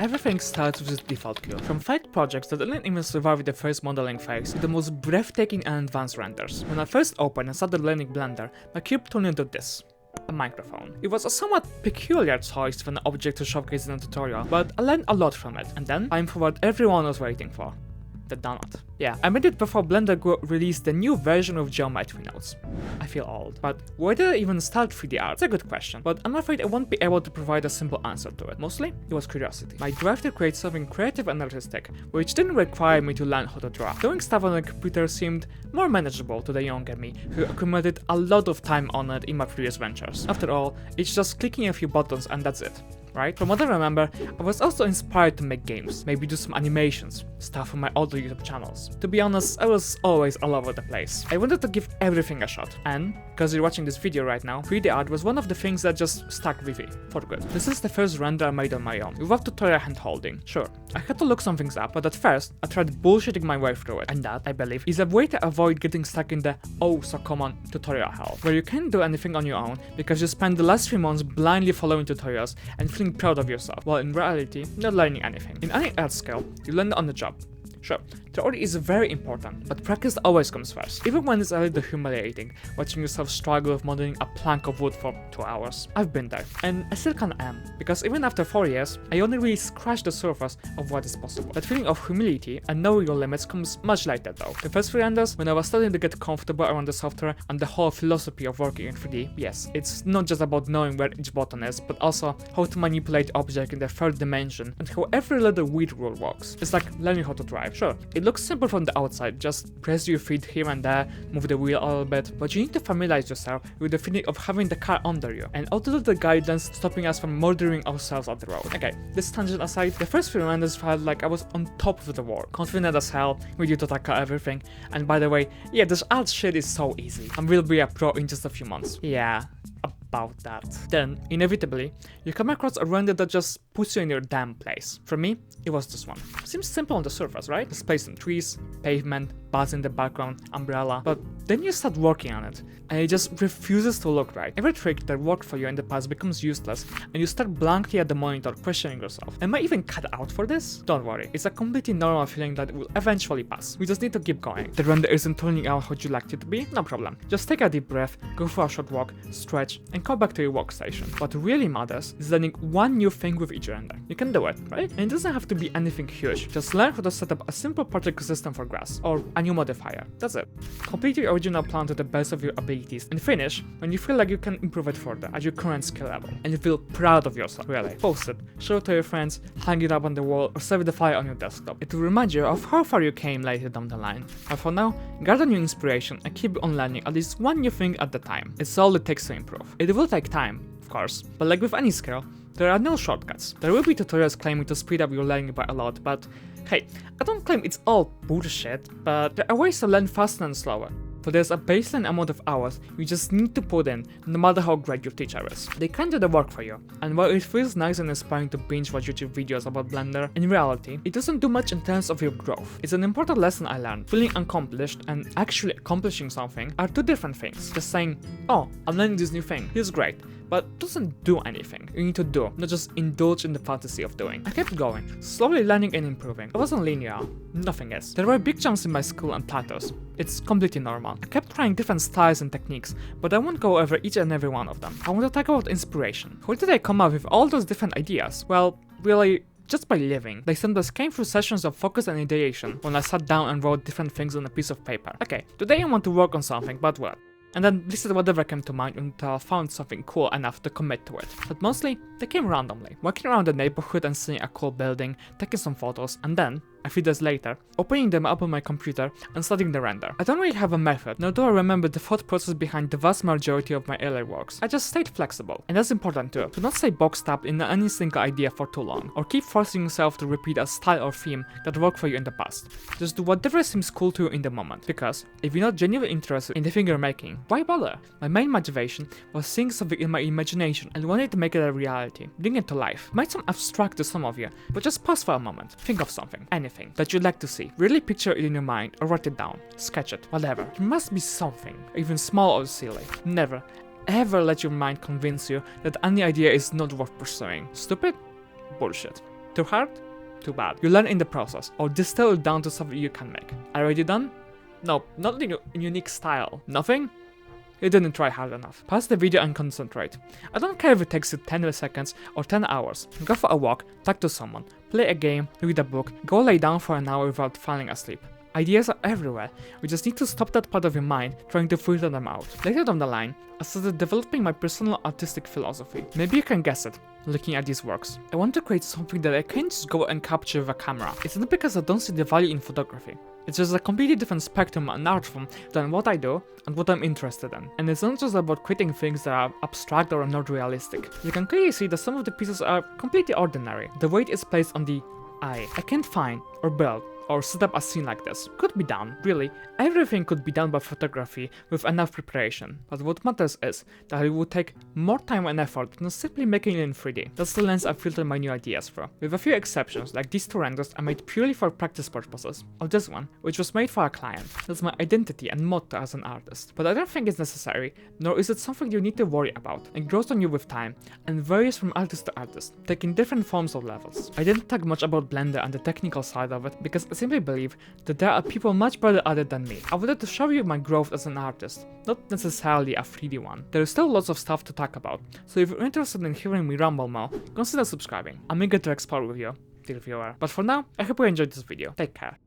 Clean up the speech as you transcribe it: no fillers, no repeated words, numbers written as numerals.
Everything starts with this default queue, from fake projects that didn't even survive the first modeling phase to the most breathtaking and advanced renders. When I first opened and started learning Blender, my cube turned into this. A microphone. It was a somewhat peculiar choice for an object to showcase in a tutorial, but I learned a lot from it, and then I'm for what everyone was waiting for. The donut. Yeah, I made it before Blender released the new version of geometry nodes. I feel old. But where did I even start 3D art? It's a good question, but I'm afraid I won't be able to provide a simple answer to it. Mostly, it was curiosity. My drive to create something creative and artistic, which didn't require me to learn how to draw. Doing stuff on a computer seemed more manageable to the younger me, who accumulated a lot of time on it in my previous ventures. After all, it's just clicking a few buttons and that's it. Right? From what I remember, I was also inspired to make games, maybe do some animations, stuff from my older YouTube channels. To be honest, I was always all over the place. I wanted to give everything a shot, and, because you're watching this video right now, 3D art was one of the things that just stuck with me, for good. This is the first render I made on my own, without tutorial hand holding. Sure, I had to look some things up, but at first, I tried bullshitting my way through it, and that, I believe, is a way to avoid getting stuck in the oh so common tutorial hell, where you can't do anything on your own because you spend the last 3 months blindly following tutorials and feeling proud of yourself, while in reality, not learning anything. In any art skill, you learn on the job. Sure, theory is very important, but practice always comes first, even when it's a little humiliating, watching yourself struggle with modeling a plank of wood for 2 hours. I've been there, and I still kinda am, because even after 4 years, I only really scratched the surface of what is possible. That feeling of humility and knowing your limits comes much later though. The first 3 renders, when I was starting to get comfortable around the software and the whole philosophy of working in 3D, yes, it's not just about knowing where each button is, but also how to manipulate object in the 3rd dimension and how every little weird rule works. It's like learning how to drive. Sure, it looks simple from the outside, just press your feet here and there, move the wheel a little bit, but you need to familiarize yourself with the feeling of having the car under you, and out of the guidance stopping us from murdering ourselves on the road. Okay, this tangent aside, the first few renders felt like I was on top of the world, confident as hell, ready to tackle everything, and by the way, yeah, this art shit is so easy. I will be a pro in just a few months. Yeah, about that. Then, inevitably, you come across a render that just puts you in your damn place. For me, it was this one. Seems simple on the surface, right? Just place some trees, pavement, buzz in the background, umbrella, but then you start working on it, and it just refuses to look right. Every trick that worked for you in the past becomes useless, and you start blankly at the monitor questioning yourself. Am I even cut out for this? Don't worry, it's a completely normal feeling that will eventually pass. We just need to keep going. The render isn't turning out how you'd like it to be? No problem. Just take a deep breath, go for a short walk, stretch, and come back to your workstation. What really matters is learning one new thing with each render. You can do it, right? And it doesn't have to be anything huge. Just learn how to set up a simple particle system for grass, or a new modifier. That's it. Complete your original plan to the best of your abilities, and finish when you feel like you can improve it further at your current skill level, and you feel proud of yourself, really. Post it, show it to your friends, hang it up on the wall, or save the file on your desktop. It will remind you of how far you came later down the line. But for now, gather new inspiration and keep on learning at least one new thing at a time. It's all it takes to improve. It will take time, of course, but like with any skill, there are no shortcuts. There will be tutorials claiming to speed up your learning by a lot, but hey, I don't claim it's all bullshit, but there are ways to learn faster and slower. So there's a baseline amount of hours you just need to put in, no matter how great your teacher is. They can do the work for you, and while it feels nice and inspiring to binge watch YouTube videos about Blender, in reality, it doesn't do much in terms of your growth. It's an important lesson I learned. Feeling accomplished and actually accomplishing something are 2 different things. Just saying, oh, I'm learning this new thing, feels great, but doesn't do anything. You need to do, not just indulge in the fantasy of doing. I kept going, slowly learning and improving. It wasn't linear, nothing is. There were big jumps in my skill and plateaus. It's completely normal. I kept trying different styles and techniques, but I won't go over each and every one of them. I want to talk about inspiration. How did I come up with all those different ideas? Well, really, just by living. They sometimes came through sessions of focus and ideation, when I sat down and wrote different things on a piece of paper. Okay, today I want to work on something, but what? And then listed whatever came to mind until I found something cool enough to commit to it. But mostly, they came randomly. Walking around the neighborhood and seeing a cool building, taking some photos, and then, a few days later, opening them up on my computer and studying the render. I don't really have a method, nor do I remember the thought process behind the vast majority of my earlier works. I just stayed flexible, and that's important too. Do not stay boxed up in any single idea for too long, or keep forcing yourself to repeat a style or theme that worked for you in the past. Just do whatever seems cool to you in the moment, because if you're not genuinely interested in the thing you're making, why bother? My main motivation was seeing something in my imagination and wanting to make it a reality, bring it to life. It might sound abstract to some of you, but just pause for a moment, think of something, anything that you'd like to see. Really picture it in your mind or write it down, sketch it, whatever. It must be something, even small or silly. Never, ever let your mind convince you that any idea is not worth pursuing. Stupid? Bullshit. Too hard? Too bad. You learn in the process, or distill it down to something you can make. Already done? No, not in unique style. Nothing? You didn't try hard enough. Pause the video and concentrate. I don't care if it takes you 10 seconds or 10 hours. Go for a walk, talk to someone, play a game, read a book, go lay down for an hour without falling asleep. Ideas are everywhere. We just need to stop that part of your mind trying to filter them out. Later down the line, I started developing my personal artistic philosophy. Maybe you can guess it, looking at these works. I want to create something that I can't just go and capture with a camera. It's not because I don't see the value in photography. It's just a completely different spectrum and art form than what I do and what I'm interested in. And it's not just about creating things that are abstract or not realistic. You can clearly see that some of the pieces are completely ordinary. The weight is placed on the I can't find or build or set up a scene like this. Could be done, really. Everything could be done by photography with enough preparation. But what matters is that it would take more time and effort than simply making it in 3D. That's the lens I filter my new ideas through. With a few exceptions, like these two renders I made purely for practice purposes. Or this one, which was made for a client. That's my identity and motto as an artist. But I don't think it's necessary, nor is it something you need to worry about. It grows on you with time, and varies from artist to artist, taking different forms or levels. I didn't talk much about Blender and the technical side of it, because I simply believe that there are people much better at it than me. I wanted to show you my growth as an artist, not necessarily a 3D one. There is still lots of stuff to talk about, so if you're interested in hearing me ramble more, consider subscribing. I'm eager to explore with you, dear viewer. But for now, I hope you enjoyed this video. Take care.